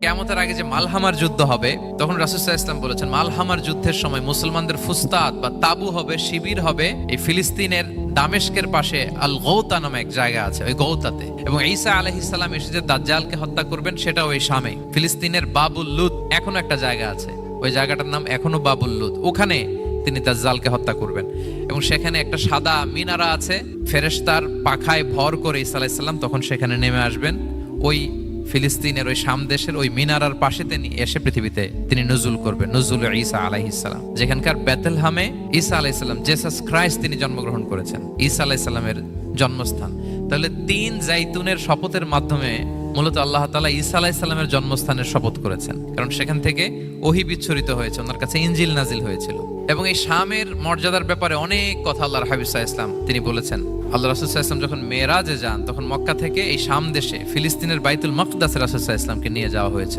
কিয়ামতের আগে যে মালহামার যুদ্ধ হবে, তখন রাসূল সাল্লাল্লাহু আলাইহি ওয়াসাল্লাম বলেছেন মালহামার যুদ্ধের সময় মুসলমানদের ফুস্তাদ বা তাবু হবে, শিবির হবে এই ফিলিস্তিনের দামেস্কের পাশে আল গৌতা নামে এক জায়গা আছে, ওই গৌতাতে। এবং ঈসা আলাইহিস সালাম এসে যে দাজ্জালকে হত্যা করবেন সেটাও ওই শামে। ফিলিস্তিনের বাবুল লুদ এখনো একটা জায়গা আছে, ওই জায়গাটার নাম এখনো বাবুল লুদ, ওখানে তিনি দাজ্জালকে হত্যা করবেন। এবং সেখানে একটা সাদা মিনারা আছে, ফেরেশতার পাখায় ভর করে ঈসা আলাইহিস সালাম তখন সেখানে নেমে আসবেন। ওই ফিলিস্তিনের ওই শাম দেশের ওই মিনারার পাশে তিনি এসে পৃথিবীতে তিনি নুজুল করবেন, নুজুল ঈসা আলাইহিস সালাম। যেখানকার বেথলহামে ঈসা আলাইহিস সালাম, জেসাস ক্রাইস্ট তিনি জন্মগ্রহণ করেছেন, ঈসা আলাইহিস সালামের জন্মস্থান। তাহলে 3 জাইতুনের শপথের মাধ্যমে মূলত আল্লাহ তাআলা ঈসা আলাইহিস সালামের জন্মস্থানের শপথ করেছেন, কারণ সেখান থেকে ওহী বিচ্ছুরিত হয়েছে, ওনার কাছে ইনজিল নাজিল হয়েছিল। এবং এই শামের মর্যাদার ব্যাপারে অনেক কথা আল্লাহর হাবিব সাল্লাল্লাহু আলাইহি ওয়াসাল্লাম তিনি বলেছেন। আল্লাহ রাসূল সাল্লাল্লাহু আলাইহি ওয়াসাল্লাম যখন মেরাজে যান, তখন মক্কা থেকে এই শাম দেশে ফিলিস্তিনের বাইতুল মাকদাসে রাসূল সাল্লাল্লাহু আলাইহি ওয়াসাল্লামকে নিয়ে যাওয়া হয়েছে।